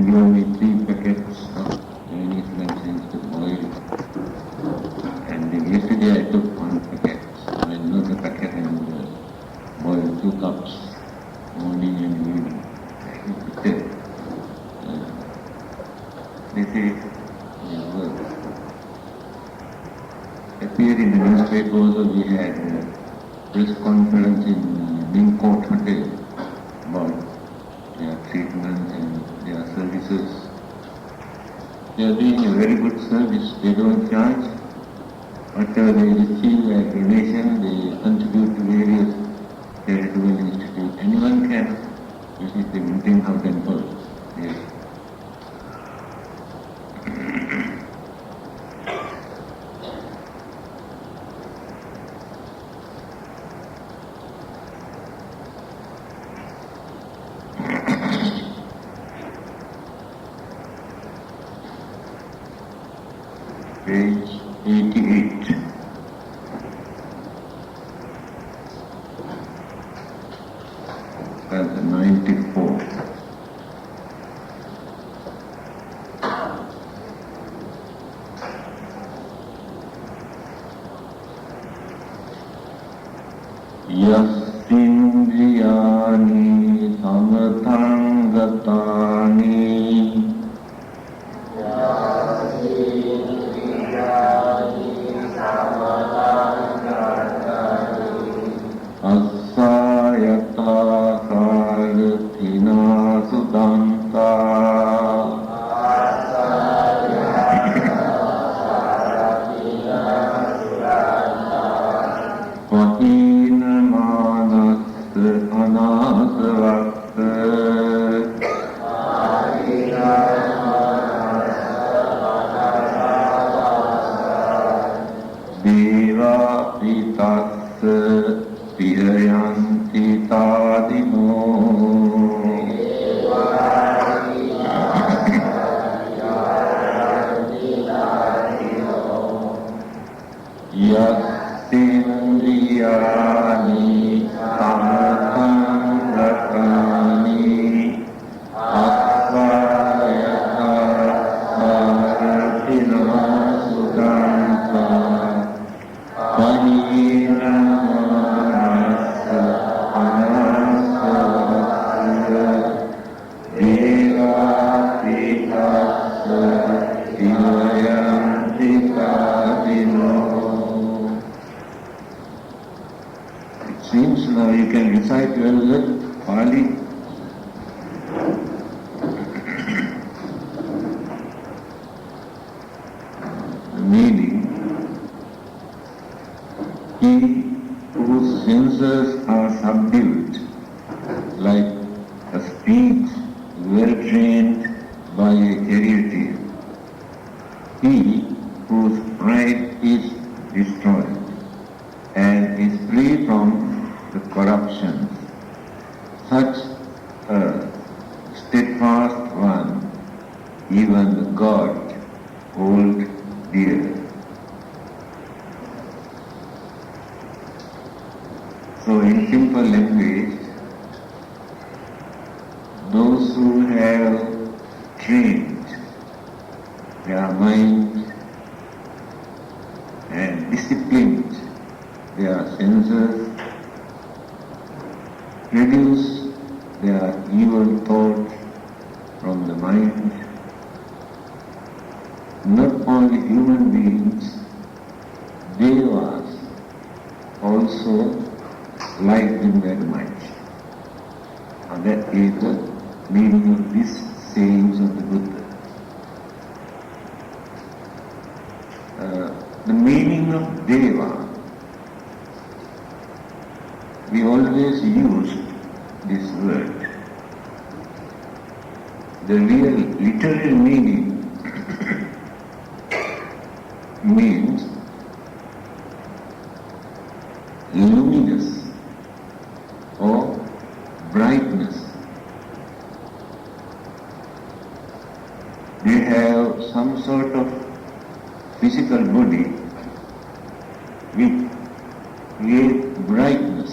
give me 3 packets of Chinese medicines to boil. And then yesterday I took 1 packet, another packet, and boiled 2 cups, morning and evening. They say, appeared in the newspaper also. We had a press conference in Mingcourt Hotel about their treatment and their services. They are doing a very good service. They don't charge. Whatever they receive as donation, they contribute to various charitable institutes. Anyone can visit the Minting Temple. Yes. Page 88. That's 94. Yasindriyani samathangatani Asayata Kalathina Sudanta Vahina Manas Anasavakta Deva Pitassa Pihayanti Tadino Yasindriyani samathangatani Asvayata Sarathina Sudanta Vahina Seems now you can recite well the Pali. The meaning, he whose senses are subdued, like a steed well trained by a charioteer, he whose pride is destroyed and is free from the corruptions, such a steadfast one, even the God hold dear. So in simple language, those who have trained their mind and disciplined their senses, reduce their evil thoughts from the mind. Not only human beings, devas also like them very much. And that is the meaning of these sayings of the Buddha. The meaning of deva, we always use this word. The real literal meaning means luminous or brightness. They have some sort of physical body with great brightness.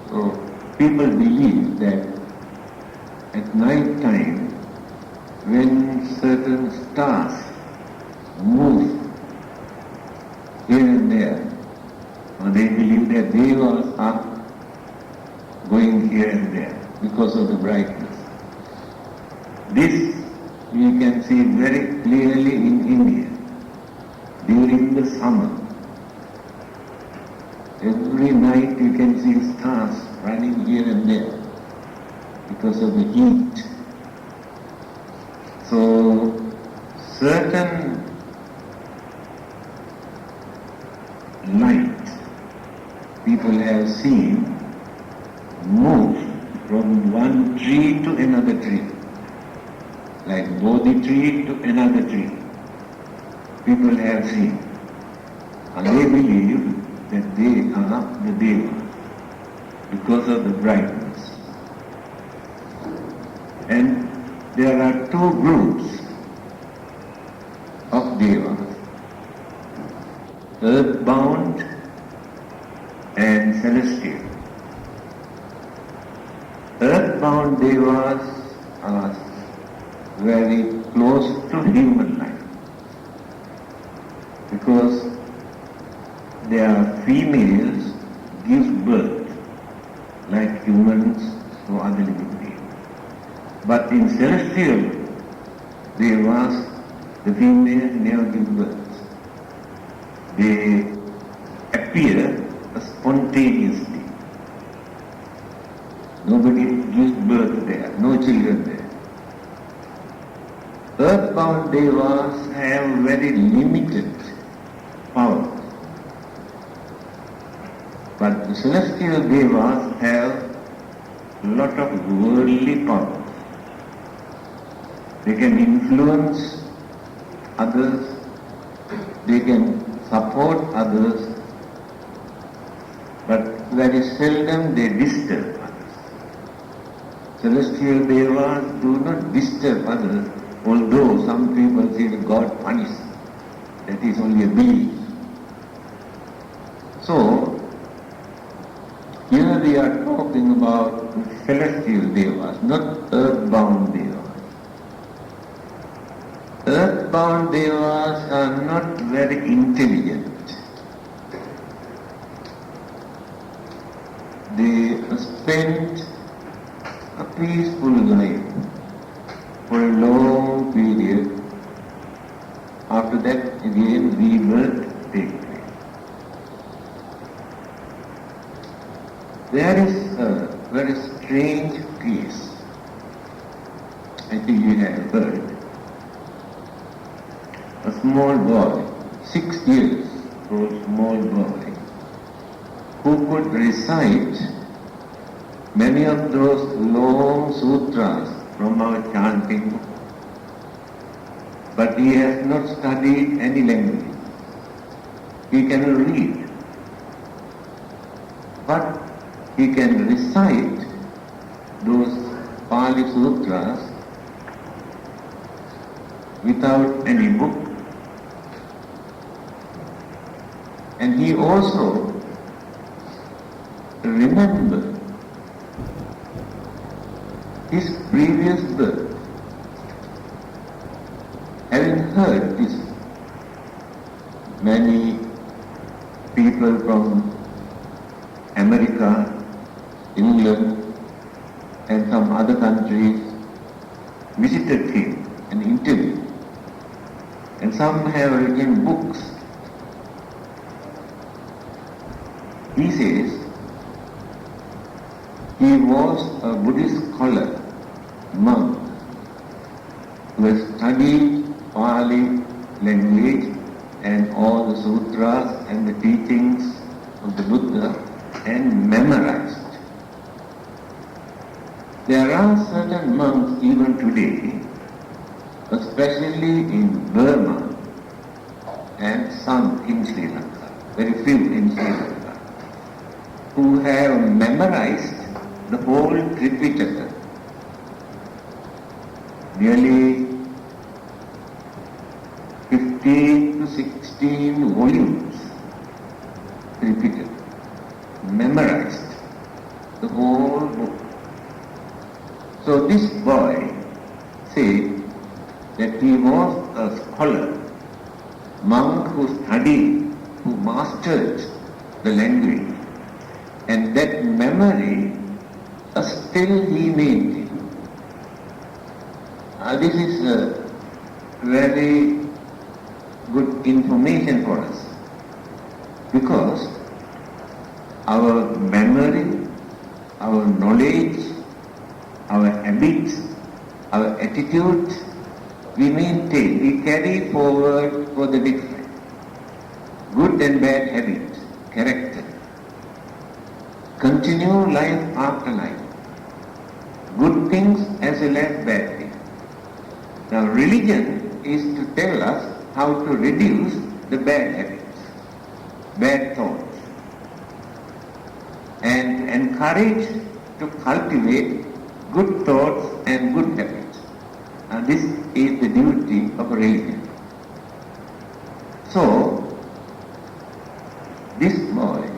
So people believe that at night time, when certain stars move here and there, they believe that devas are going here and there because of the brightness. This we can see very clearly in India during the summer. Every night you can see stars running here and there because of the heat. So certain light people have seen move from one tree to another tree, like Bodhi tree to another tree. People have seen, and they believe that they are the devas because of the brightness. And there are two groups of devas, earthbound and celestial. Earthbound devas are very close to human life because their females give birth like humans or other living beings. But in celestial devas, the females never give birth. They appear spontaneously. Nobody gives birth there, no children there. Earthbound devas have very limited power. But the celestial devas have a lot of worldly power. They can influence others, they can support others, but very seldom they disturb others. Celestial devas do not disturb others, although some people say that God punishes. That is only a belief. So, here we are talking about celestial devas, not earthbound devas. Earthbound devas are not very intelligent. They spend a peaceful life for a long period. After that, again, rebirth takes place. There is a very strange case. I think you have heard. A small boy, 6 years old small boy, who could recite many of those long sutras from our chanting, but he has not studied any language. He cannot read, but he can recite those Pali sutras without any book. And he also remembered his previous birth, having heard this. Many people from America, England, and some other countries visited him and interviewed. And some have written books. He says he was a Buddhist scholar, monk, who has studied Pali language and all the sutras and the teachings of the Buddha and memorized. There are certain monks even today, especially in Burma and some in Sri Lanka, very few in Sri Lanka, who have memorized the whole Tripitaka, nearly 15 to 16 volumes, Tripitaka, memorized the whole book. So this boy said that he was a scholar, monk who studied, who mastered the language, and that memory still he maintained. This is very good information for us, because our memory, our knowledge, our habits, our attitudes, we maintain, we carry forward for the different. Good and bad habits, character. Continue life after life. Good things as well as bad things. Now religion is to tell us how to reduce the bad habits, bad thoughts, and encourage to cultivate good thoughts and good habits. Now this is the duty of a religion. So, this boy,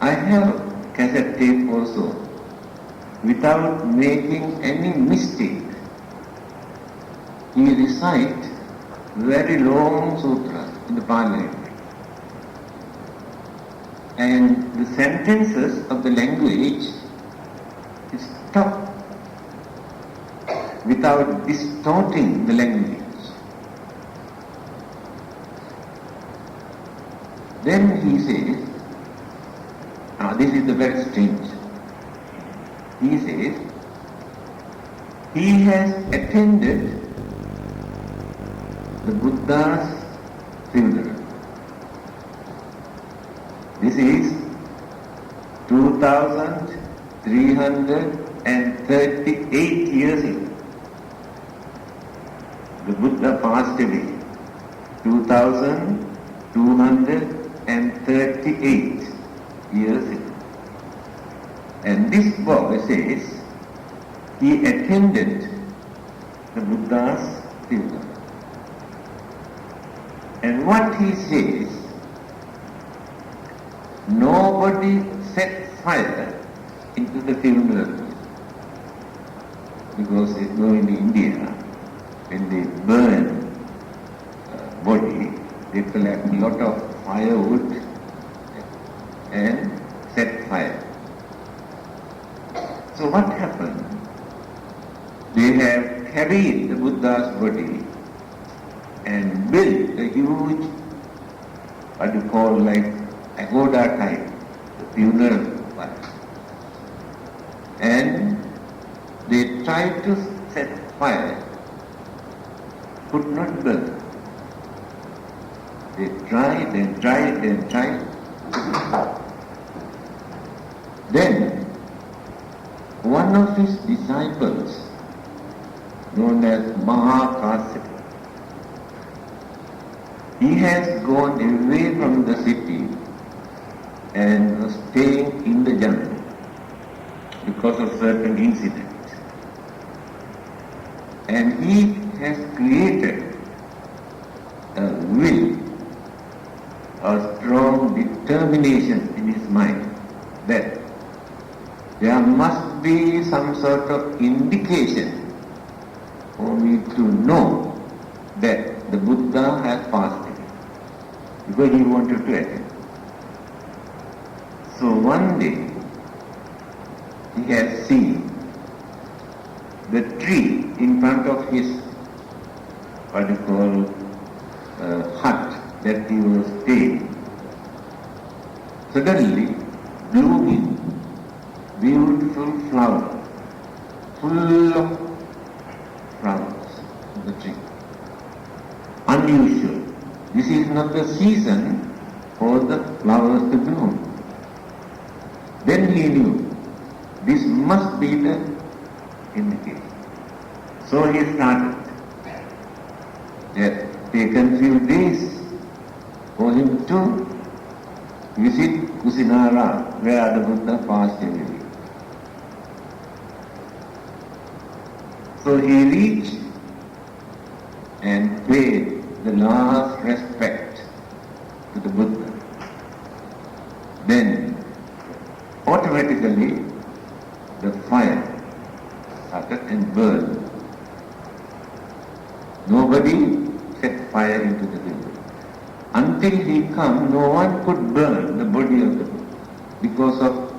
I have cassette tape also, without making any mistake, he recites very long sutras in the Parliament. And the sentences of the language stop without distorting the language. Then he says, this is the very strange. He says, he has attended the Buddha's funeral. This is 2338 years ago. The Buddha passed away 2238 years ago. And this boy says he attended the Buddha's funeral. And what he says, nobody set fire into the funeral, because you know in India, when they burn body, they collect a lot of firewood and set fire. So what happened? They have carried the Buddha's body and built a huge, what you call like pagoda type, the funeral one. And they tried to set fire, could not burn. They tried and tried and tried. Then one of his disciples, known as Mahakasyapa, he has gone away from the city and was staying in the jungle because of certain incidents. And he has created a will, a strong determination in his mind that there must be some sort of indication for me to know that the Buddha has passed away, because he wanted to attend. So one day he has seen the tree in front of his, what you call, hut that he was staying, suddenly blooming beautiful flowers, full of flowers in the tree. Unusual. This is not the season for the flowers to bloom. Then he knew this must be the indication. So he started. It had taken few days for him to visit Kusinara, where the Buddha passed away. So he reached and paid the last respect to the Buddha. Then automatically the fire and burn. Nobody set fire into the building. Until he come, no one could burn the body of the Buddha because of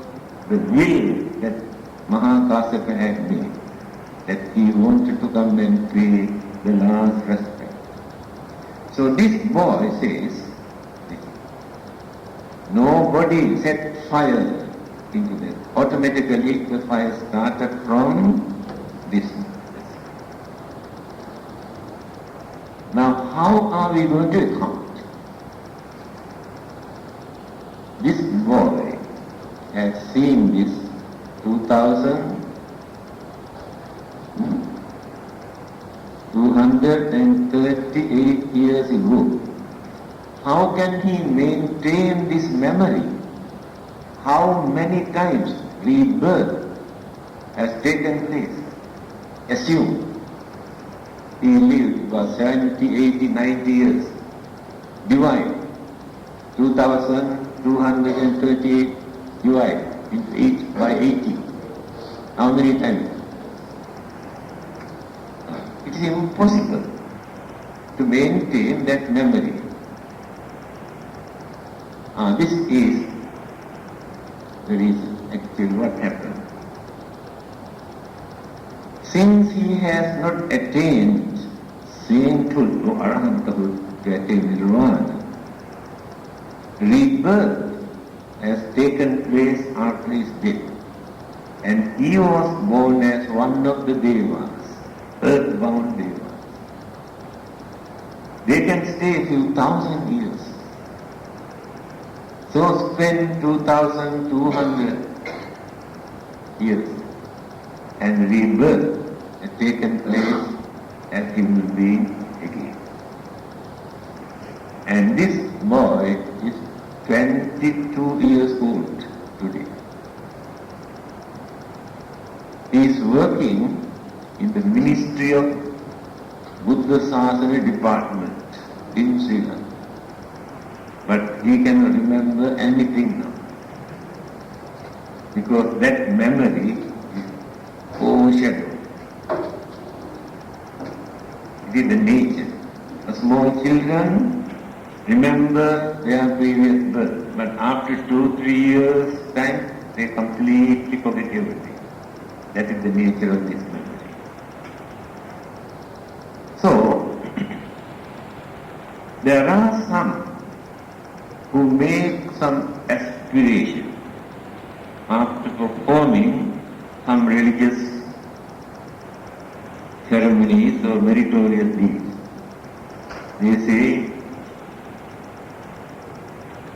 the will that Mahakasyapa had made, that he wanted to come and pay the last respect. So this boy says, nobody set fire into them. Automatically the fire started from this. Now how are we going to account? This boy has seen this 238 years ago. How can he maintain this memory? How many times rebirth has taken place? Assume he lived about 70, 80, 90 years. Divide 2,238 divide into each by 80. How many times? It is impossible to maintain that memory. This is the reason, actually what happened. Since he has not attained sainthood or arahanthood to attain nirvana, rebirth has taken place after his death, and he was born as one of the devas, earthbound devas. They can stay a few thousand years. So spend 2,200 years, and rebirth has taken place as human being again. And this boy is 22 years old today. He is working in the Ministry of Buddha Sasana Department in Sri Lanka. But he cannot remember anything now, because that memory is overshadowed. It is the nature. The small children remember their previous birth, but after 2-3 years time, they completely forget everything. That is the nature of this memory. So, there are some who make some aspiration after performing some religious ceremonies or meritorious deeds. They say,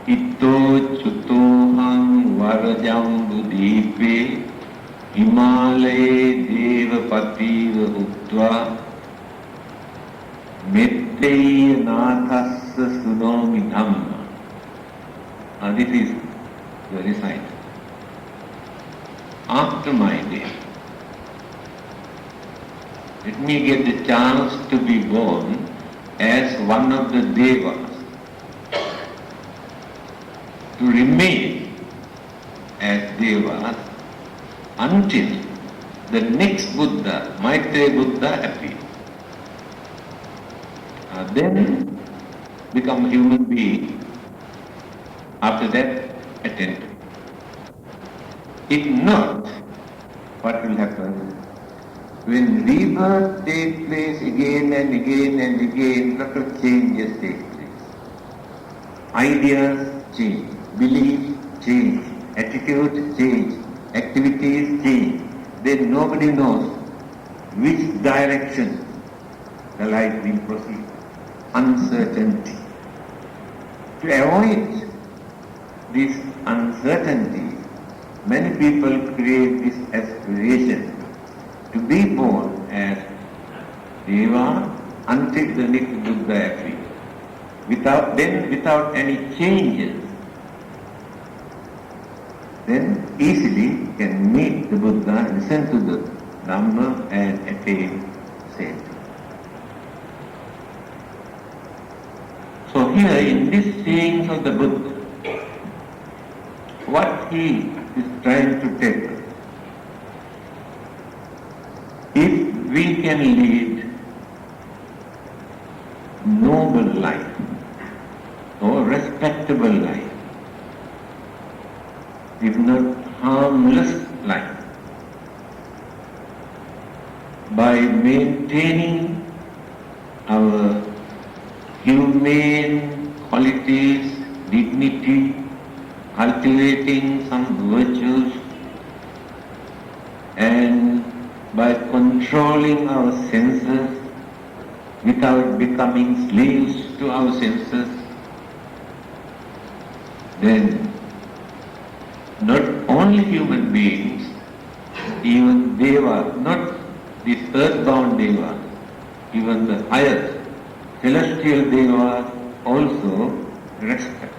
Ito chutoham varajambu deepe Himalaye devapativa uttva Metteya nathassa sunomi dhamma. This is the recital. After my death, let me get the chance to be born as one of the devas, to remain as devas until the next Buddha, Maitreya Buddha, appears. Then become a human being. After that, attend to it. If not, what will happen? When rebirth takes place again and again and again, lot of changes take place. Ideas change, beliefs change, attitudes change, activities change. Then nobody knows which direction the life will proceed. Uncertainty. To avoid this uncertainty, many people create this aspiration to be born as Deva until the next Buddha appears. Without any changes, then easily can meet the Buddha, listen to the Dhamma and attain sainthood. So here in this sayings of the Buddha, what he is trying to tell us, If we can lead noble life or respectable life, if not harmless life, by maintaining our humane qualities, dignity, cultivating some virtues, and by controlling our senses without becoming slaves to our senses, then not only human beings, even Deva, not this earthbound Deva, even the highest celestial Devas also respect.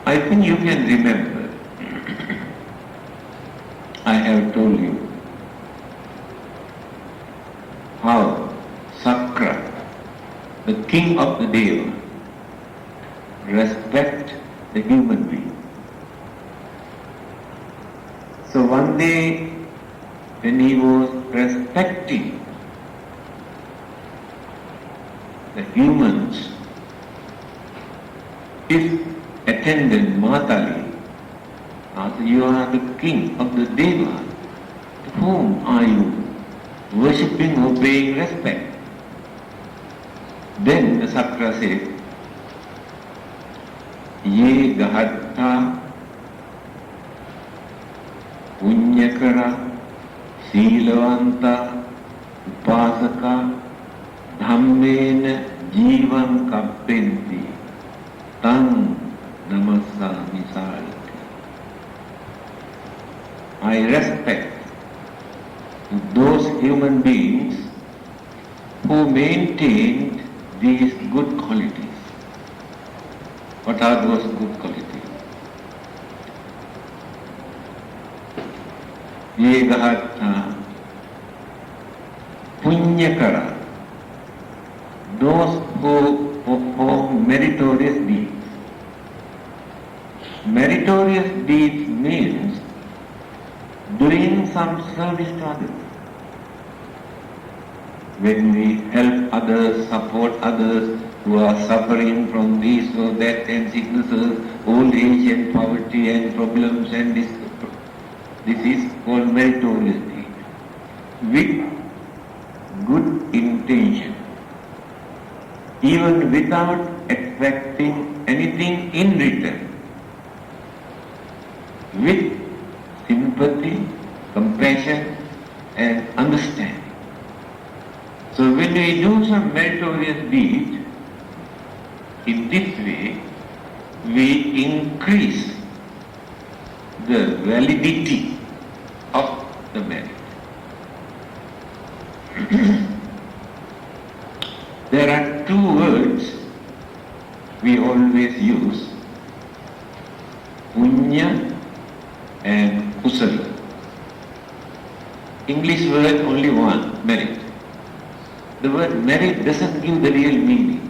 I think you can remember, I have told you how Sakra, the king of the Deva, respect the human being. So one day when he was respecting the humans, his attendant Matali asked, "You are the king of the Deva. To whom are you worshipping or paying respect?" Then the Sakra said, "Ye Gahatta Punyakara Silavanta Upasaka Dhammena Jivan Kappenti Tan Namasami Sarati." I respect those human beings who maintained these good qualities. What are those good qualities? Ye Gahatta Punyakara, those who perform meritorious deeds. Meritorious deeds means doing some service to others. When we help others, support others who are suffering from this or that and sicknesses, old age and poverty and problems, and this is called meritorious deed. With good intention, even without expecting anything in return, with sympathy, compassion and understanding. So when we do some meritorious deed, in this way, we increase the validity of the merit. There are two words we always use, punya and kusala. English word only one, merit. The word merit doesn't give the real meaning.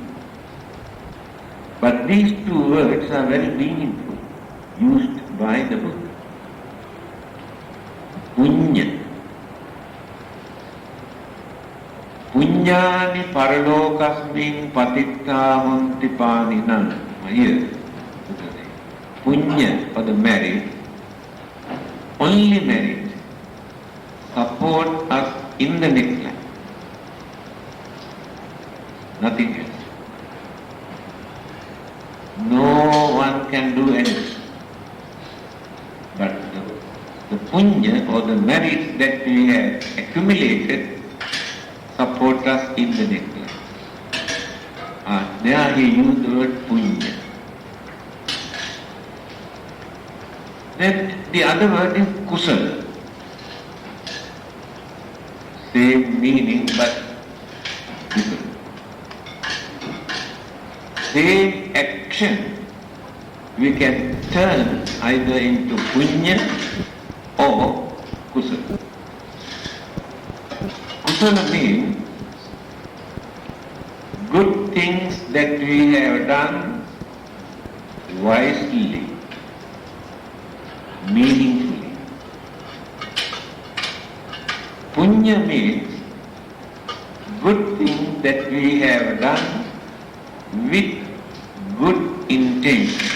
But these two words are very meaningful, used by the Buddha. Punya. Punyani paralokasmin patitta honti paninan. Here, punya or the merit, only merit, support us in the next life. Nothing else. No one can do anything. But the punya or the merits that we have accumulated support us in the next life. There he used the word punya. Then the other word is kusala. Same meaning but different. Same action we can turn either into punya or kusala. Kusala means good things that we have done wisely, meaningfully. Punya means good things that we have done with good intention.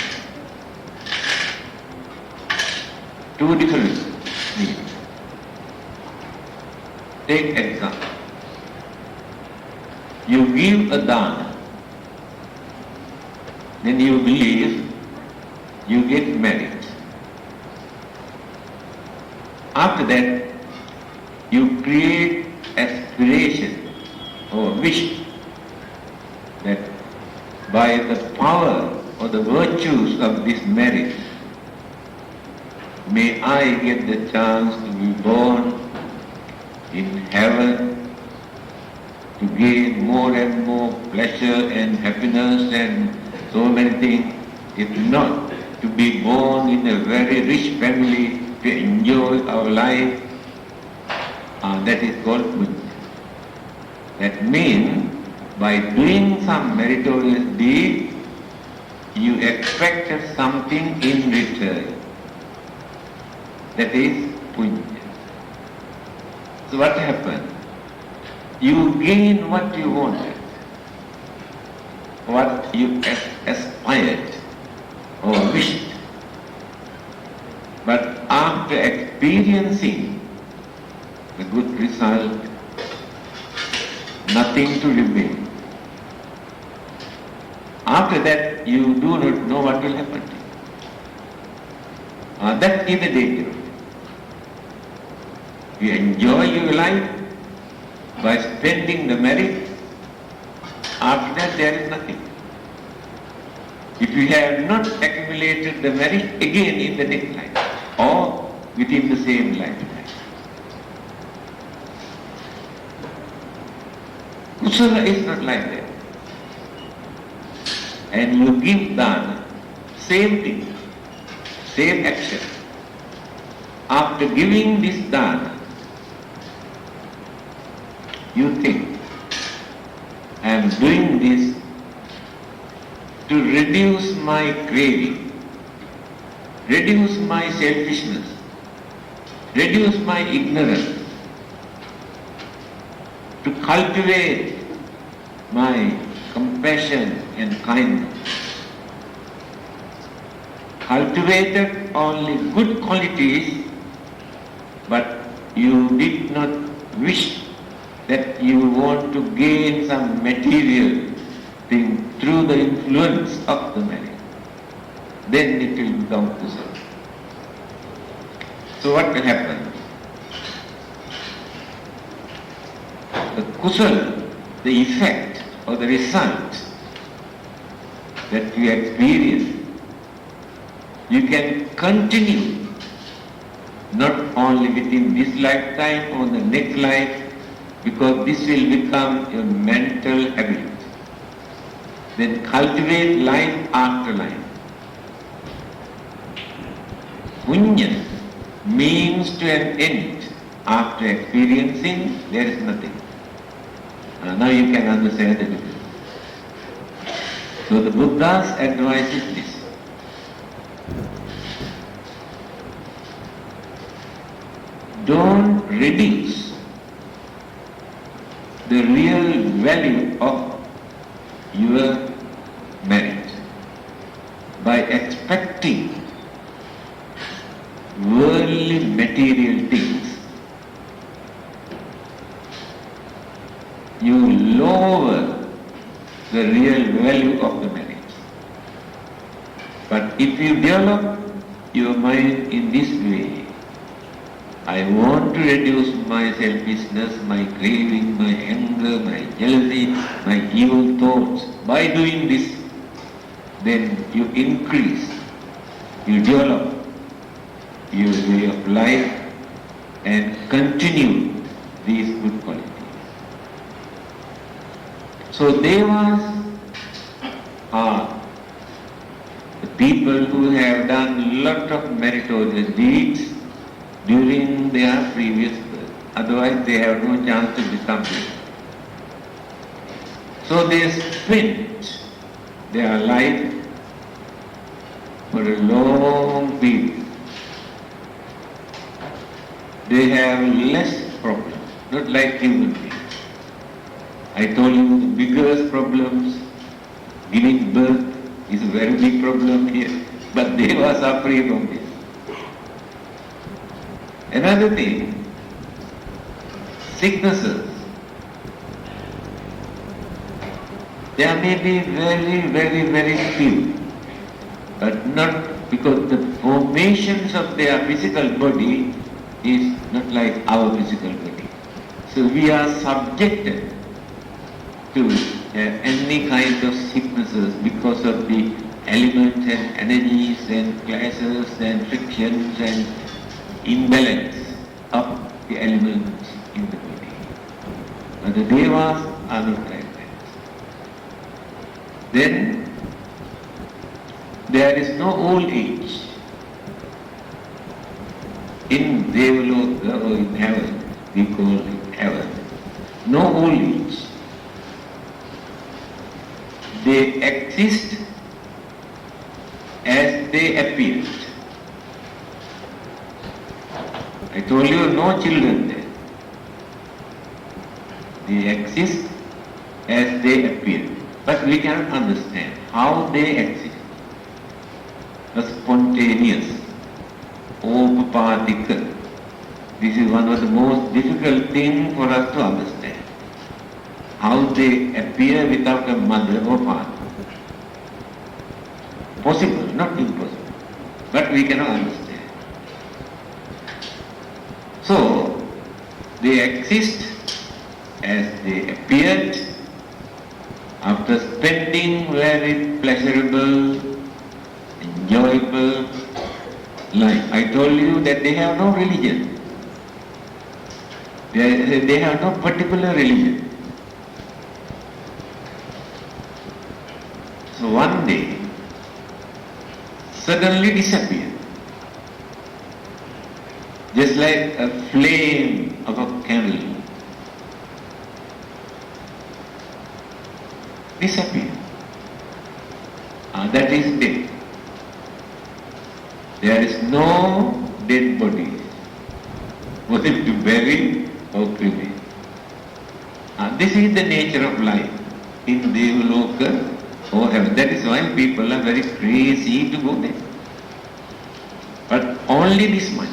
Two different meanings. Take example. You give a dana, then you believe you get merit. After that, you create aspiration or wish that by the power or the virtues of this merit, may I get the chance to be born in heaven, to gain more and more pleasure and happiness and so many things. If not, to be born in a very rich family, to enjoy our life, that is called punya. That means, by doing some meritorious deed, you expected something in return. That is punya. So what happened? You gain what you wanted, what you aspired or wished. But after experiencing the good result, nothing to remain. After that, you do not know what will happen to you. That is the danger. You enjoy your life by spending the merit. After that, there is nothing. If you have not accumulated the merit, again in the next life or within the same lifetime. Kusala is not like that. And you give dana, same thing, same action. After giving this dana, you think, I am doing this to reduce my craving, reduce my selfishness, reduce my ignorance, to cultivate my compassion and kindness. Cultivated only good qualities, but you did not wish that you want to gain some material thing through the influence of the merit. Then it will become kusala. So what will happen? The kusala, the effect or the result that you experience, you can continue not only within this lifetime or the next life, because this will become your mental habit. Then cultivate life after life. Punya means to an end. After experiencing, there is nothing. Now you can understand the difference. So the Buddha's advice is this. Don't reduce the real value of your merit by expecting worldly material things. You lower the real value of the merit. But if you develop your mind in this way, I want to reduce my selfishness, my craving, my anger, my jealousy, my evil thoughts. By doing this, then you increase, you develop your way of life and continue these good qualities. So devas are the people who have done lot of meritorious deeds during their previous birth. Otherwise they have no chance to become devas. So they spent their life for a long period they have less problems, not like human beings. I told you the biggest problems, giving birth is a very big problem here, but they were suffering from this. Another thing, sicknesses. There may be very few, but not because the formations of their physical body is not like our physical body. So we are subjected to any kind of sicknesses because of the elements and energies and clashes and frictions and imbalance of the elements in the body. But the Devas are not like that. Then there is no old age. In Devaloka or in heaven, we call it heaven, no old age. They exist as they appeared. I told you no children there. They exist as they appear. But we cannot understand how they exist. The spontaneous, opapathika. This is one of the most difficult things for us to understand. How they appear without a mother or father. Possible, not impossible. But we cannot understand. So, they exist as they appeared after spending very pleasurable, enjoyable life. I told you that they have no religion. They have no particular religion. So one day, suddenly disappear. Just like a flame of a candle. Disappear. That is death. There is no dead body. Was it to bury or cremate? This is the nature of life in Devaloka or heaven. That is why people are very crazy to go there. But only this much.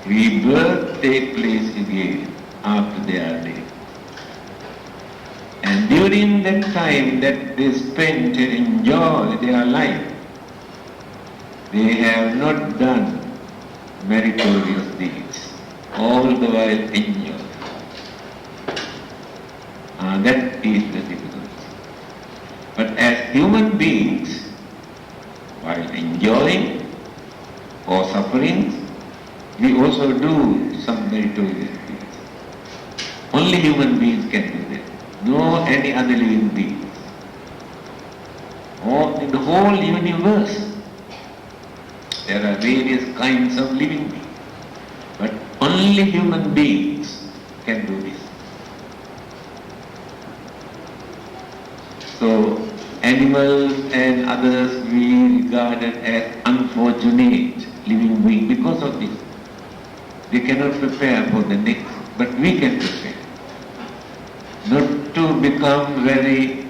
Rebirth take place again after they are dead. And during that time that they spend to enjoy their life, they have not done meritorious deeds. All the while enjoy. That is the difficulty. But as human beings, while enjoying or suffering, we also do some meritorious deeds. Only human beings can do that. No any other living beings. Or in the whole universe, there are various kinds of living beings. But only human beings can do this. So, animals and others we regarded as unfortunate living beings because of this. They cannot prepare for the next, but we can prepare. Not to become very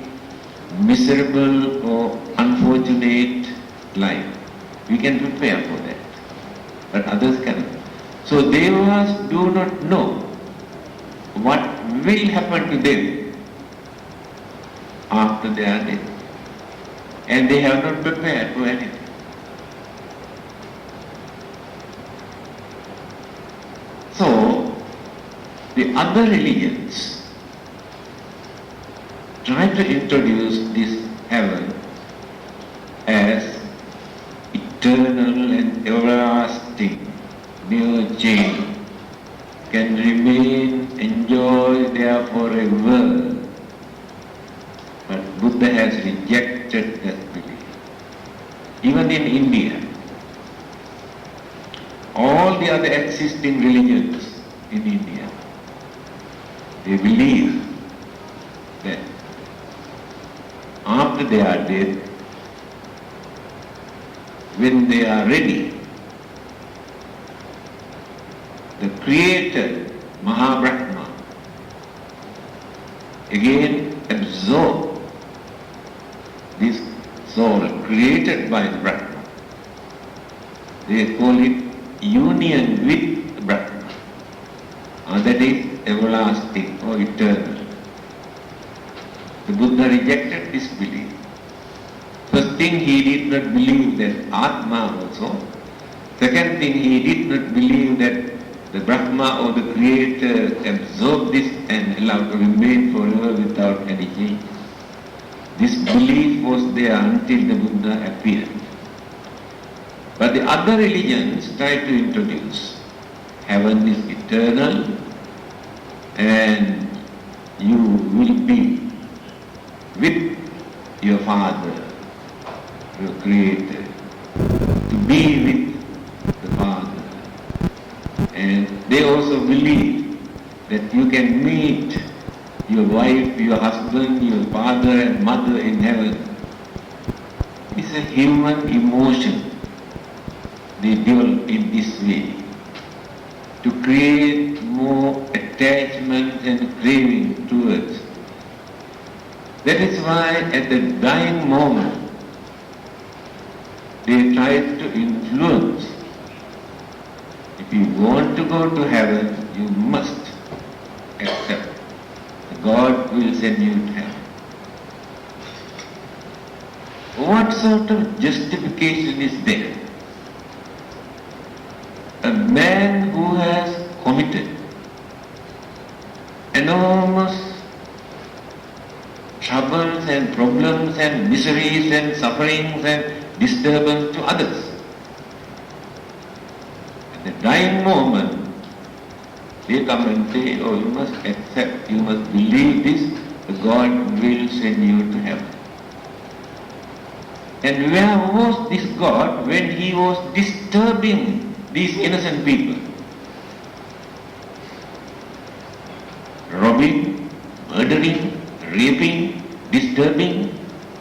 miserable or unfortunate life. We can prepare for that, but others cannot. So Devas do not know what will happen to them after they are dead. And they have not prepared for anything. So, the other religions try to introduce this heaven as eternal and everlasting, never change, can remain, enjoy there forever. But Buddha has rejected that belief. Even in India, all the other existing religions in India, they believe that after they are dead, when they are ready creator, Mahabrahma, again absorb this soul created by the Brahma. They call it union with the Brahma. That is everlasting or eternal. The Buddha rejected this belief. First thing, he did not believe that Atma also. Second thing, he did not believe that the Brahma or the Creator absorbed this and allowed to remain forever without any change. This belief was there until the Buddha appeared. But the other religions try to introduce heaven is eternal and you will be with your Father, your Creator, to be with the Father. And they also believe that you can meet your wife, your husband, your father and mother in heaven. It's a human emotion they develop in this way to create more attachment and craving towards. That is why at the dying moment they try to influence. If you want to go to heaven, you must accept. God will send you to heaven. What sort of justification is there? A man who has committed enormous troubles and problems and miseries and sufferings and disturbance to others. At the dying moment, they come and say, oh, you must accept, you must believe this, God will send you to heaven. And where was this God when he was disturbing these innocent people? Robbing, murdering, raping, disturbing.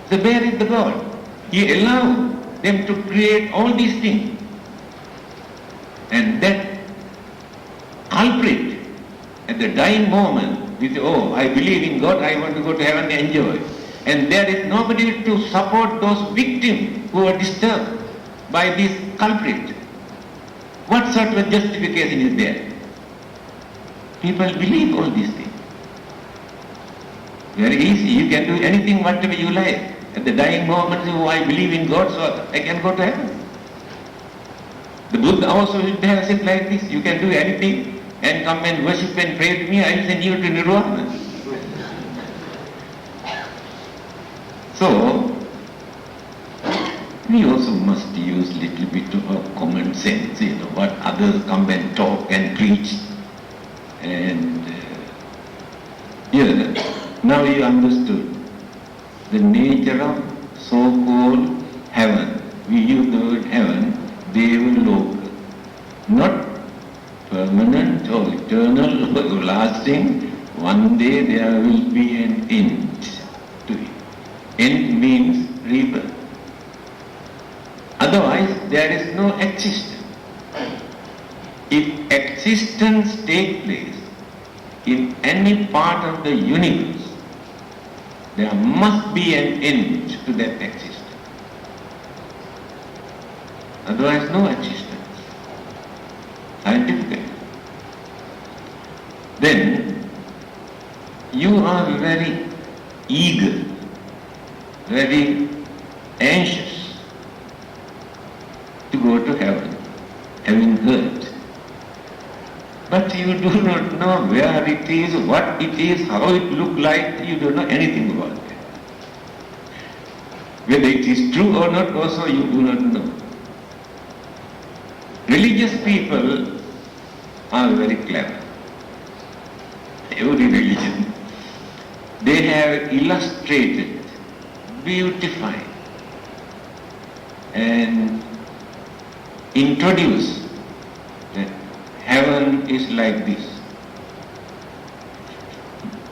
So where is the God? He allowed them to create all these things. And that culprit at the dying moment, we say, oh, I believe in God, I want to go to heaven and enjoy. And there is nobody to support those victims who are disturbed by this culprit. What sort of justification is there? People believe all these things. Very easy, you can do anything whatever you like. At the dying moment, oh, I believe in God, so I can go to heaven. The Buddha also has said like this, you can do anything and come and worship and pray to me, I will send you to Nirvana. So, we also must use little bit of common sense, what others come and talk and preach. And now you understood the nature of so-called heaven. We use the word heaven, Devaloka. Not permanent or eternal or lasting. One day there will be an end to it. End means rebirth. Otherwise there is no existence. If existence takes place in any part of the universe, there must be an end to that existence. Otherwise no existence. Scientifically. Then you are very eager, very anxious to go to heaven, having heard. But you do not know where it is, what it is, how it looks like, you don't know anything about it. Whether it is true or not also you do not know. Religious people are very clever. Every religion, they have illustrated, beautified and introduced that heaven is like this.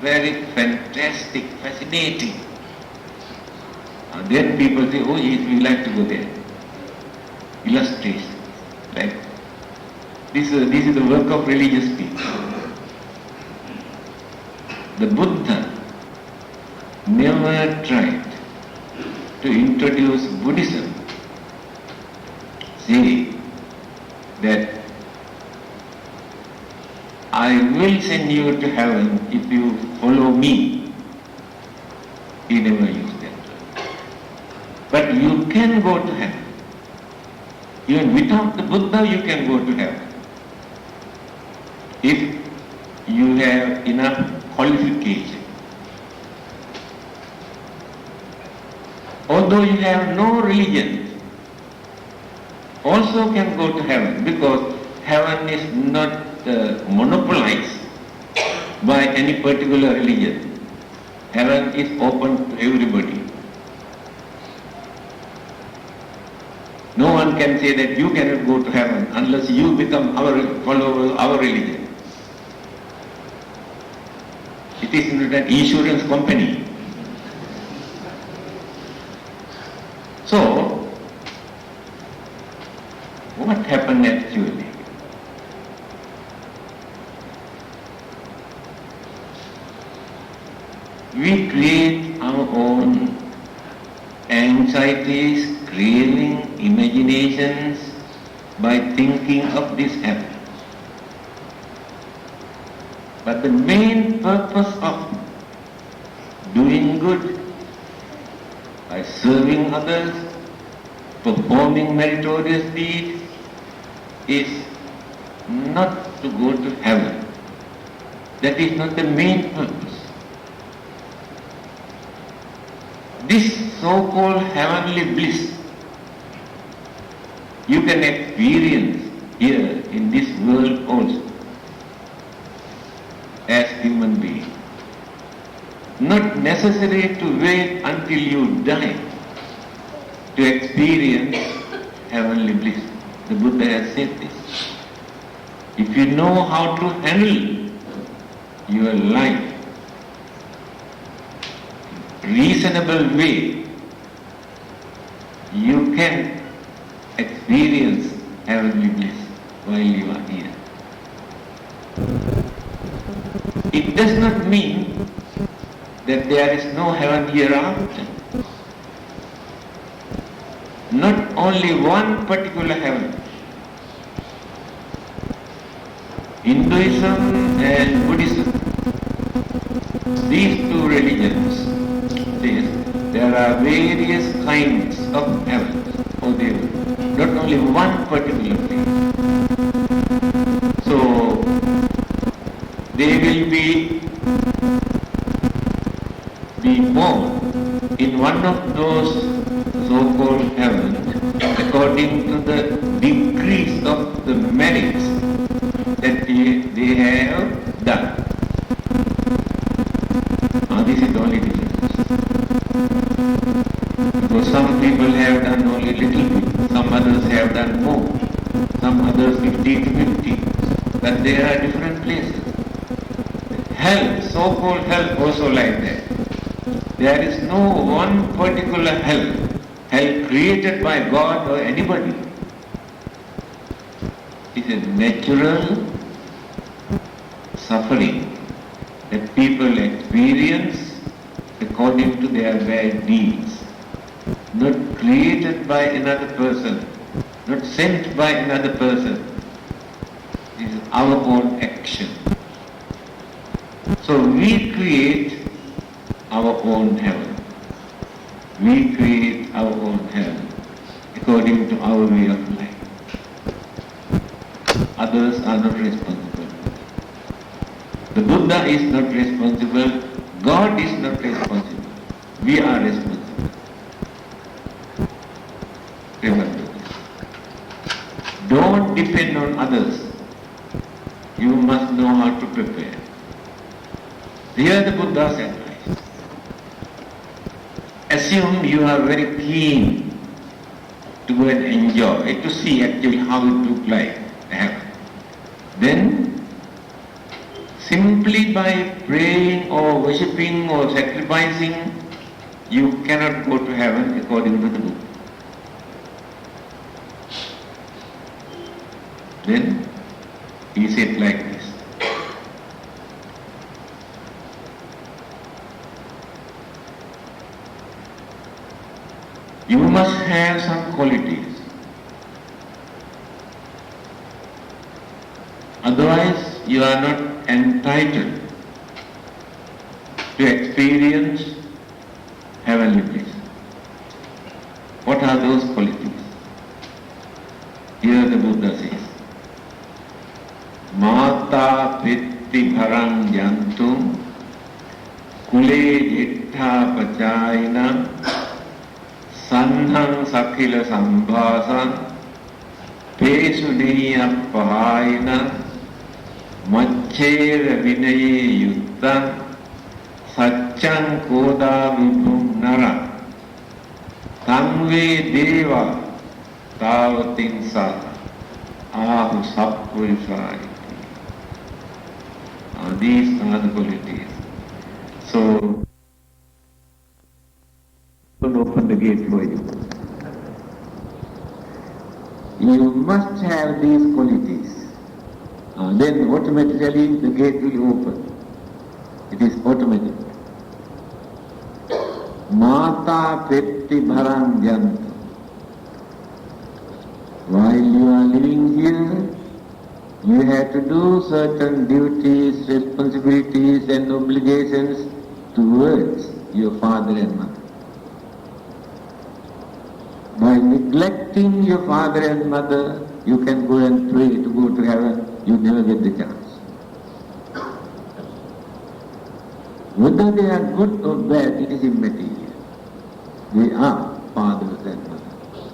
Very fantastic, fascinating. And then people say, oh yes, we like to go there. Illustration. Like This is the work of religious people. The Buddha never tried to introduce Buddhism, saying that I will send you to heaven if you follow me. He never used that word. But you can go to heaven. Even without the Buddha, you can go to heaven. If you have enough qualification. Although you have no religion, also can go to heaven, because heaven is not monopolized by any particular religion. Heaven is open to everybody. No one can say that you cannot go to heaven unless you become follow our religion. It is not an insurance company. So, what happened actually? We create our own anxieties, craving, imaginations by thinking of this heaven. But the main purpose of doing good, by serving others, performing meritorious deeds, is not to go to heaven. That is not the main purpose. This so-called heavenly bliss you can experience here in this world also as human beings. Not necessary to wait until you die to experience heavenly bliss. The Buddha has said this. If you know how to handle your life reasonable way, you can experience heavenly bliss while you are here. It does not mean that there is no heaven hereafter. Not only one particular heaven. Hinduism and Buddhism, these two religions, says there are various kinds of heavens for them, not only one particular place. So they will be born in one of those so-called heavens according to the degrees of the merits that they have done. Now this is the only difference. Because some people have done only little bit, some others have done more, some others 50 to 50, but there are different places. Hell, so-called hell also like that. There is no one particular hell created by God or anybody. It is a natural suffering that people experience according to their bad deeds, not created by another person, not sent by another person. This is our own action. So we create our own heaven. We create our own heaven according to our way of life. Others are not responsible. The Buddha is not responsible. God is not responsible. We are responsible. Remember this. Don't depend on others. You must know how to prepare. Here the Buddha's advice. Assume you are very keen to go and enjoy, to see actually how it look like heaven. Then, simply by praying or worshipping or sacrificing, you cannot go to heaven according to the book. Then, He said like this. You must have some qualities. Otherwise, you are not entitled to experience heavenly bliss. What are those qualities? Here the Buddha says, Mata Pritti Bharang Yantum Kule Jittha Pachayana Sanhang Sakila Sambhasan Pesuniya Pahayana Macchera Vinaye Yuttan Satchang Koda Vibhum Nara Tangve Deva Tavatinsa Ahu Sappurisai. These are the qualities. So, don't open the gate for you. You must have these qualities. Then automatically the gate will open. It is automatic. Mata Petti Bharang Janta. While you are living here, you have to do certain duties, responsibilities and obligations towards your father and mother. By neglecting your father and mother, you can go and pray to go to heaven, you never get the chance. Whether they are good or bad, it is immaterial. They are fathers and mothers.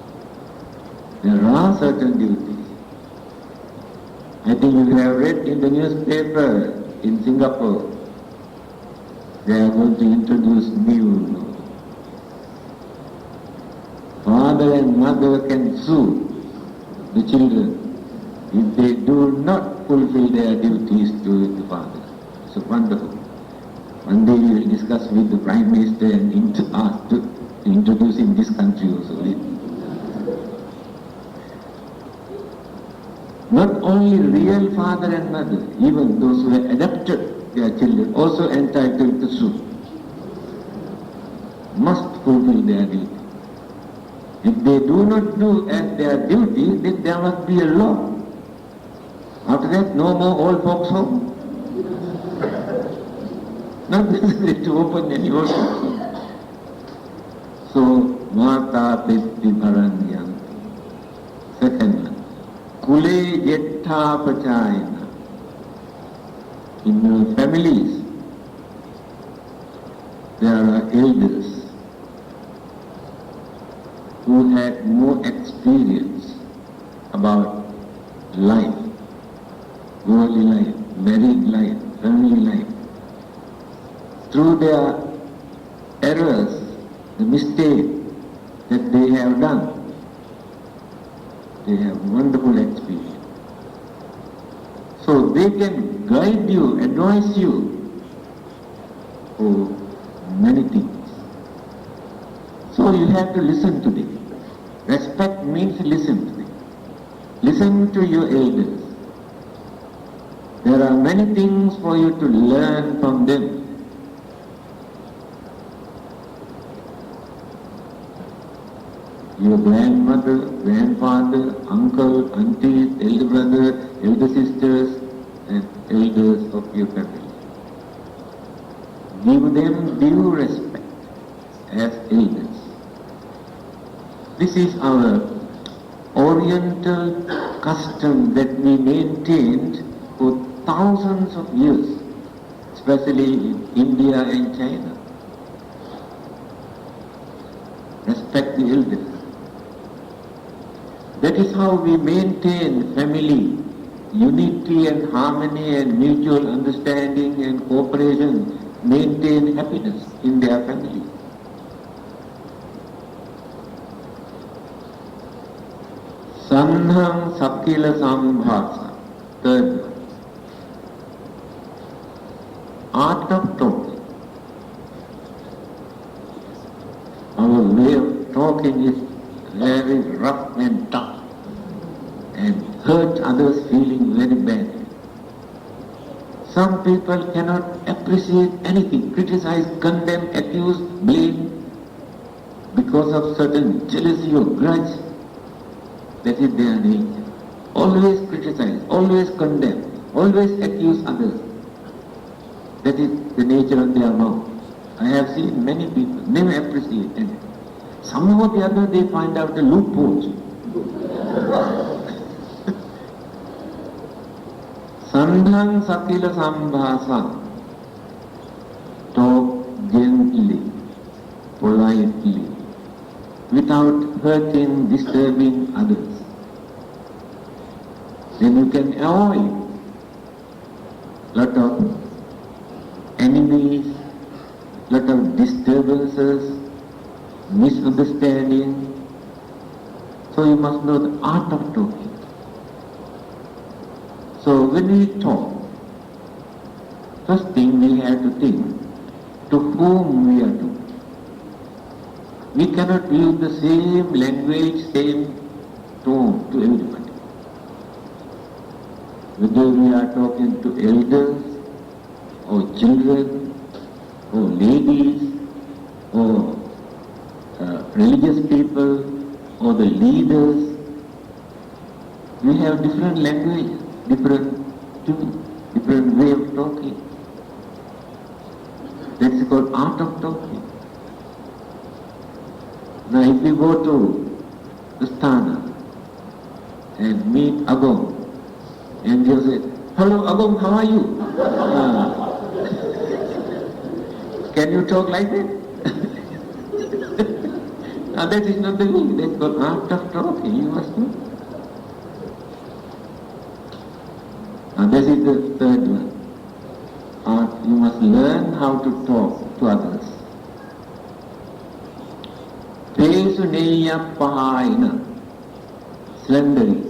There are certain duties. I think you have read in the newspaper in Singapore, they are going to introduce new law. Father and mother can sue the children if they do not fulfill their duties to the father. So wonderful. One day we will discuss with the Prime Minister and ask to introduce in this country also. Not only real father and mother, even those who have adopted their children, also entitled to sue, must fulfill their duty. If they do not do as their duty, then there must be a law. After that, no more old folks home. Not necessary to open any old folks home. So, Mata Petti Bharanyam. Second one. Kule Jetta Pachayana. In your families, there are elders who had more experience about life, worldly life, married life, family life. Through their errors, the mistake that they have done, they have wonderful experience. So they can guide you, advise you for many things. So you have to listen to them. Respect means listen to them. Listen to your elders. There are many things for you to learn from them. Your grandmother, grandfather, uncle, aunties, elder brother, elder sisters, and elders of your family. Give them due respect as elders. This is our Oriental custom that we maintained for thousands of years, especially in India and China. Respect the elders. That is how we maintain family unity and harmony and mutual understanding and cooperation, maintain happiness in their family. Sanham Sakila Sambhasa. Third one. Art of talking. Our way of talking is very rough and tough and hurt others' feeling very badly. Some people cannot appreciate anything, criticize, condemn, accuse, blame because of certain jealousy or grudge. That is their nature. Always criticize, always condemn, always accuse others. That is the nature of their mouth. I have seen many people never appreciate anything. Somehow or the other they find out a loophole. Sandhang sakila sambhasa. Talk gently, politely, without hurting, disturbing others. Then you can avoid lot of enemies, lot of disturbances, misunderstanding. So you must know the art of talking. So when we talk, first thing we have to think to whom we are talking. We cannot use the same language, same tone to everybody. Whether we are talking to elders, or children, or ladies, or religious people, or the leaders, we have different language, different tune, different way of talking. That's called art of talking. Now if we go to the sthana and meet Agong, and you say, "Hello Agong, how are you?" Can you talk like that? Now that is not the way. That's called art of talking. You must know. Now this is the third one. Art, you must learn how to talk to others. Pesu neya pahaina, slandering.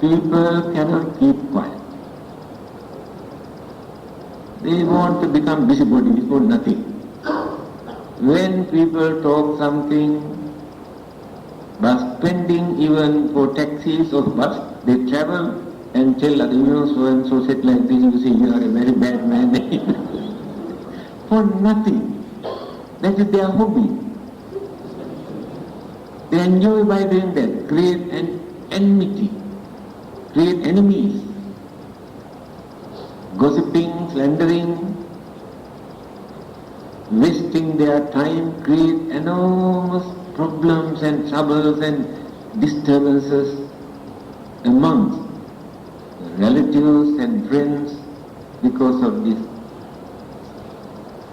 People cannot keep quiet. They want to become busybodies for nothing. When people talk something, by spending even for taxis or bus, they travel and tell others, you know, so and so said like this, you say you are a very bad man. For nothing. That is their hobby. They enjoy by doing that, create an enmity, create enemies. Gossiping, slandering, wasting their time, create enormous problems and troubles and disturbances amongst relatives and friends because of this.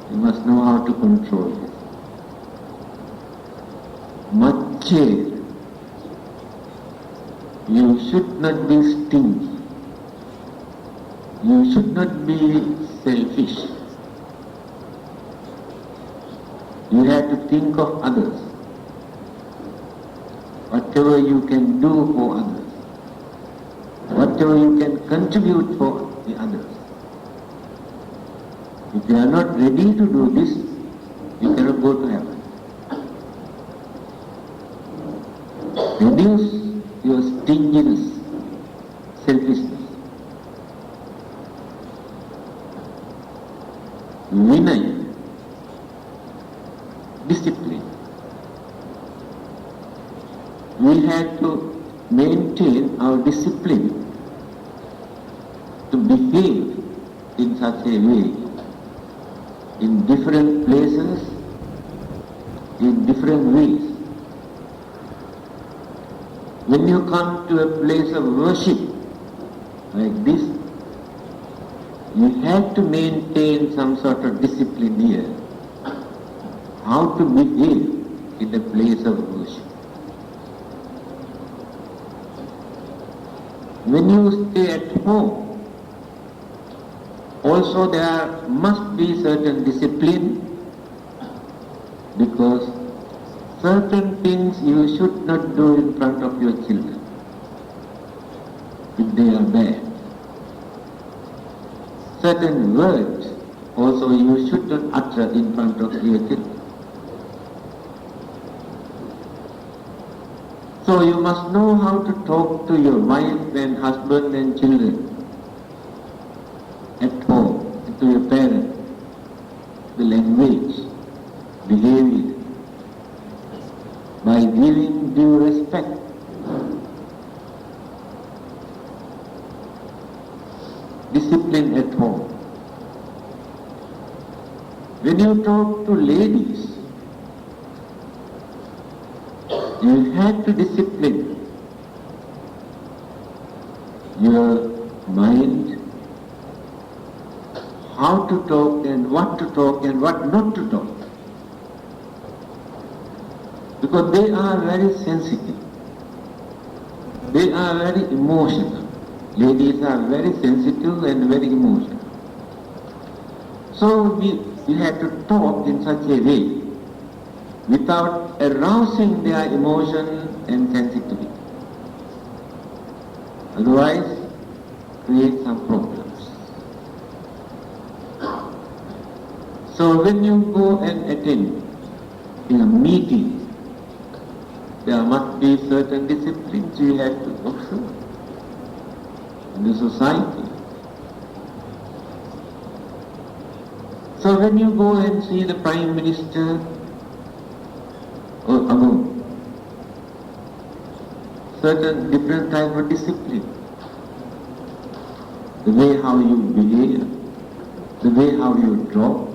You must know how to control this. Mache, you should not be stingy. You should not be selfish. You have to think of others. Whatever you can do for others. Whatever you can contribute for the others. If you are not ready to do this, you cannot go to heaven. Reduce your stinginess, selfishness. Vinay, discipline. We have to maintain our discipline to behave in such a way in different places, in different ways. When you come to a place of worship like this, you have to maintain some sort of discipline here. How to behave in the place of worship. When you stay at home, also there must be certain discipline, because certain things you should not do in front of your children if they are bad. Certain words also you should not utter in front of your children. So So you must know how to talk to your wife and husband and children at home, and to your parents, the language, behavior, by giving due respect. Discipline at home. When you talk to ladies, you have to discipline your mind, how to talk and what not to talk. Because they are very sensitive. They are very emotional. Ladies are very sensitive and very emotional. So we have to talk in such a way without arousing their emotion and sensitivity. Otherwise, create some problems. So when you go and attend in a meeting, there must be certain disciplines you have to observe in the society. So when you go and see the Prime Minister or above, certain different type of discipline, the way how you behave, the way how you talk,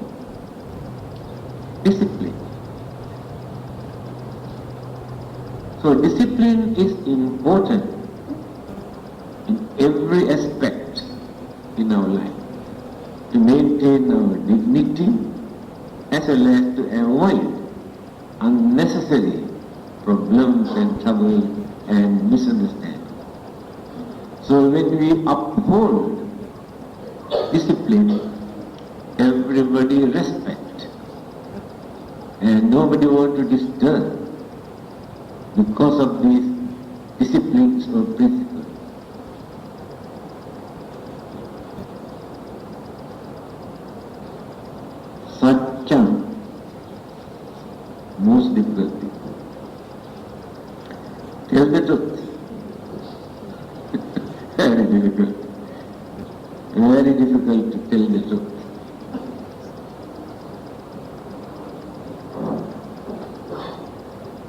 discipline. So discipline is important in every aspect in our life, to maintain our dignity as well as to avoid unnecessary problems and trouble and misunderstanding. So when we uphold discipline, everybody respect and nobody want to disturb because of these disciplines or principles. Satyam, most difficult thing. Tell the truth. Very difficult. Very difficult to tell the truth.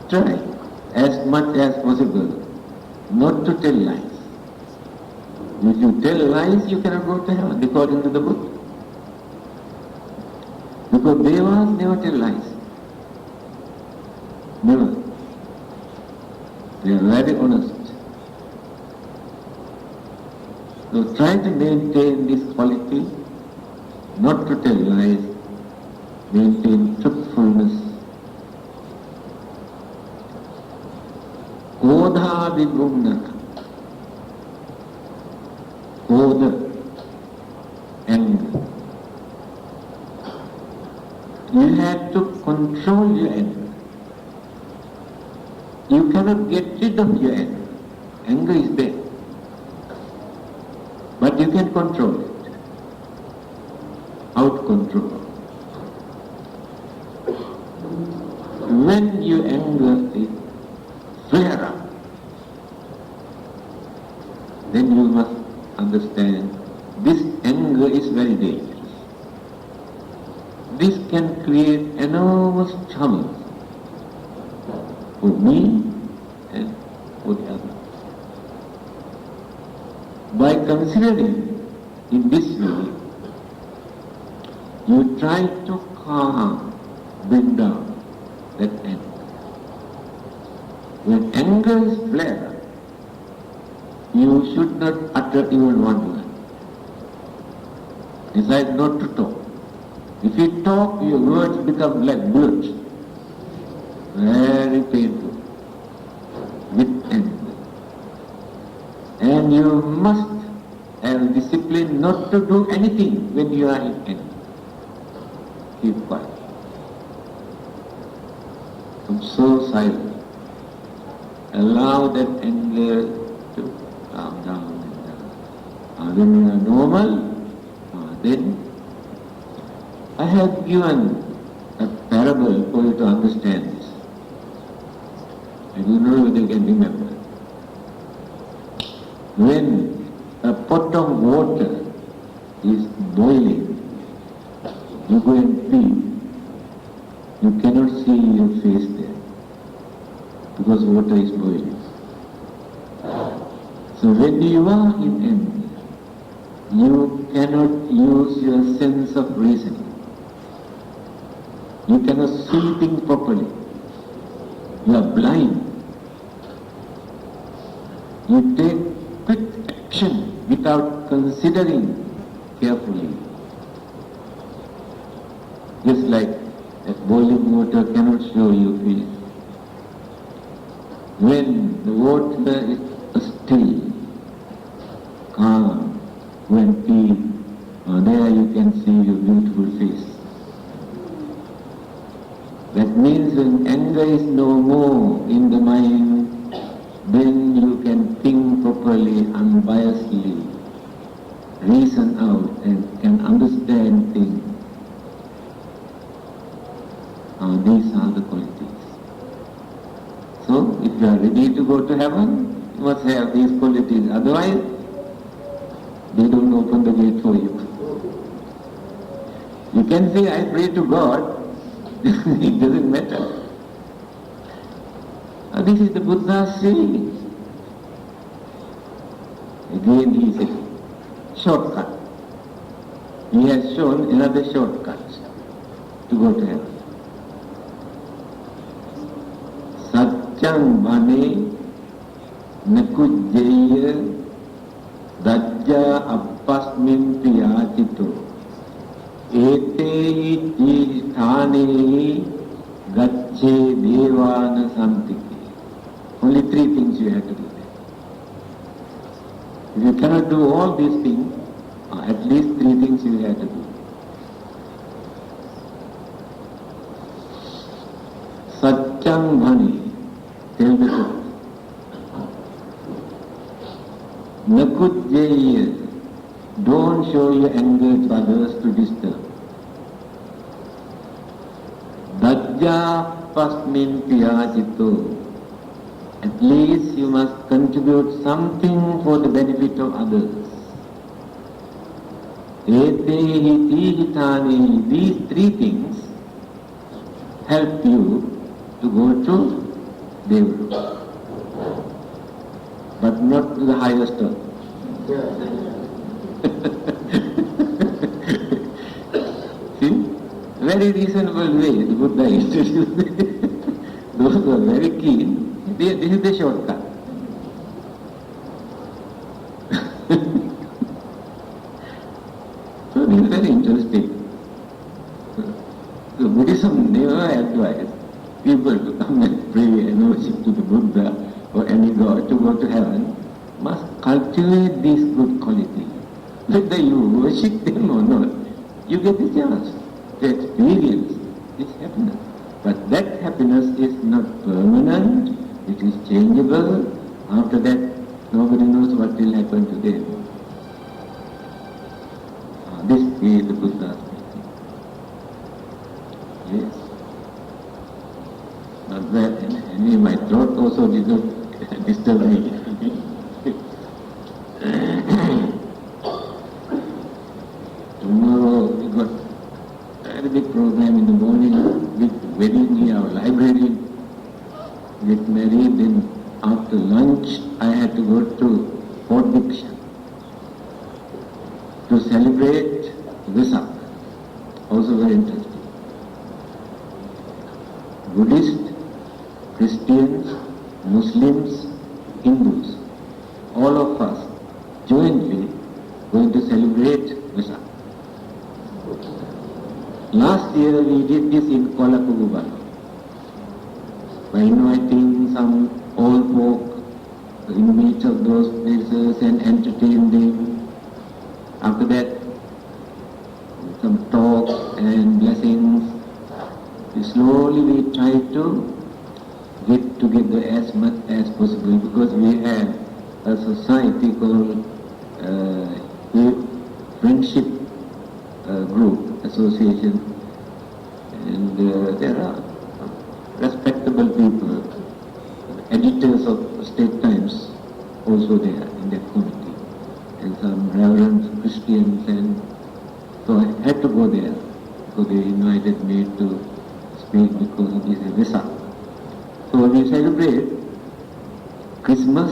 Try as much as possible not to tell lies. If you tell lies, you cannot go to heaven according to the book. Because devas never tell lies. Never. They are very honest. So try to maintain this quality, not to tell lies, maintain truthfulness. Kodha vigumnana. Kodha, anger. You have to control your anger. You cannot get rid of your anger. Anger is there. But you can control it. Out control. When your anger is flare up, then you must understand this anger is very dangerous. This can create enormous trouble for me and for the others. By considering in this way, you try to calm, bring down that anger. When anger is flared up, you should not utter even one word. Decide not to talk. If you talk, your words become like bullets. Very painful. With anger. And you must have discipline not to do anything when you are in anger. Keep quiet. Come so silent. Allow that anger to calm down and down. When you are normal, then I have given a parable for you to understand this. I don't know whether you can remember. When a pot of water is boiling, you go and pee, you cannot see your face there because water is boiling. So when you are in envy, you cannot use your sense of reasoning. You cannot see things properly. You are blind. You take quick action without considering carefully. Just like that boiling water cannot show your face. When the water is still, calm, when pee, there you can see your beautiful face. That means when anger is no more in the mind, then you can think properly, unbiasedly, reason out and can understand things. These are the qualities. So, if you are ready to go to heaven, you must have these qualities. Otherwise, they don't open the gate for you. You can say, I pray to God. It doesn't matter. This is the Buddha's saying. Again he said, shortcut. He has shown another shortcut to go to heaven. Satyang bhane nakujjaya dajja appasmin priyachito ete thane gacche devana santike. Only 3 things you have to do there. If you cannot do all these things, at least 3 things you have to do. Satyang bhani, tell the truth. Nakujjaya, don't show your anger to others to disturb. Dajja pasmin piyajito, at least you must contribute something for the benefit of others. Etehi tihitani, these 3 things help you to go to Devaloka, but not to the highest earth. See? Very reasonable way the Buddha introduced it. Those who are very keen, this is the shortcut. So this is very interesting. So Buddhism never advised people to come and pray and worship to the Buddha or any God to go to heaven. Must cultivate these good qualities. Whether you worship them or not, you get the chance to experience this happiness. But that happiness is not permanent, it is changeable. After that, nobody knows what will happen to them. This is the Buddha's speaking. Yes. Not that, and my throat also did not disturb me. Tomorrow we got a very big program in the morning with wedding in our library. Get married, then after lunch I had to go to Fort Diksha to celebrate Vesak. Also very interesting. Buddhists, Christians, Muslims, Hindus, all of us jointly going to celebrate Vesak. Last year we did this in Kuala Kugubalo by inviting some old folk in each of those places and entertain them. After that, some talks and blessings. Slowly we try to get together as much as possible because we have a society called Friendship Group Association, and there are respectable people editors of State Times also there in that committee, and some reverend Christians, and so I had to go there. So they invited me to speak because it is a Vesak. So we celebrate Christmas,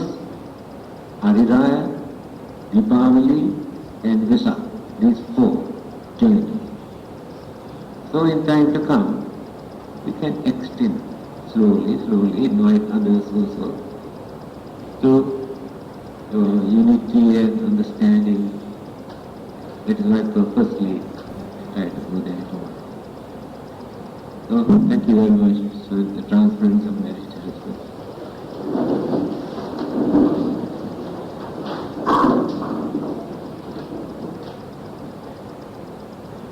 Hari Raya, Deepavali and Vesak, these four jointly. So in time to come, we can extend slowly, invite others also to unity and understanding. That is why purposely try to go there. So thank you very much for the transference of marriage as well.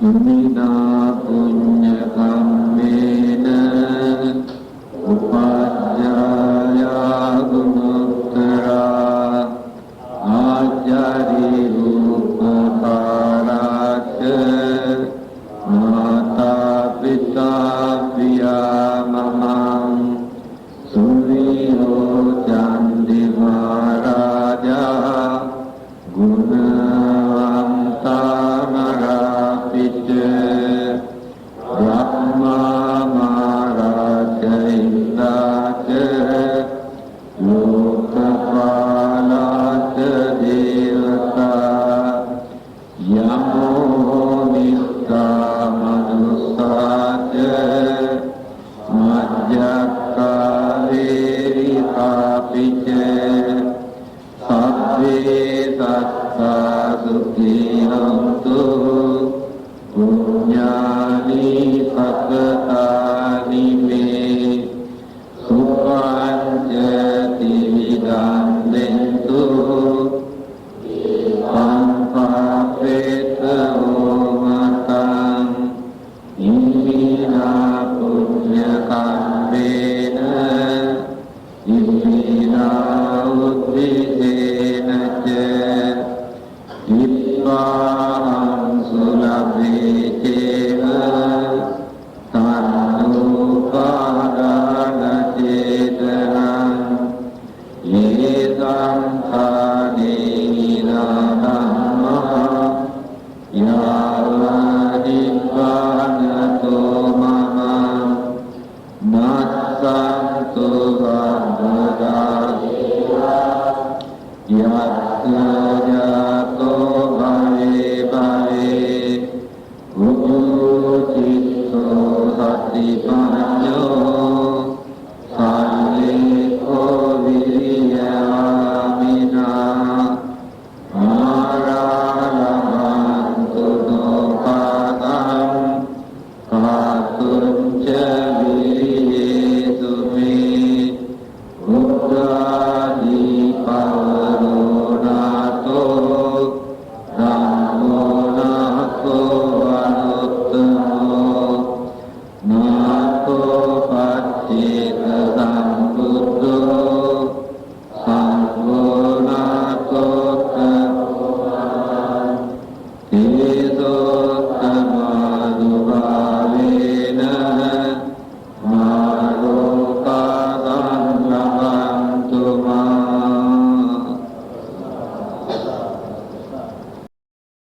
Lumina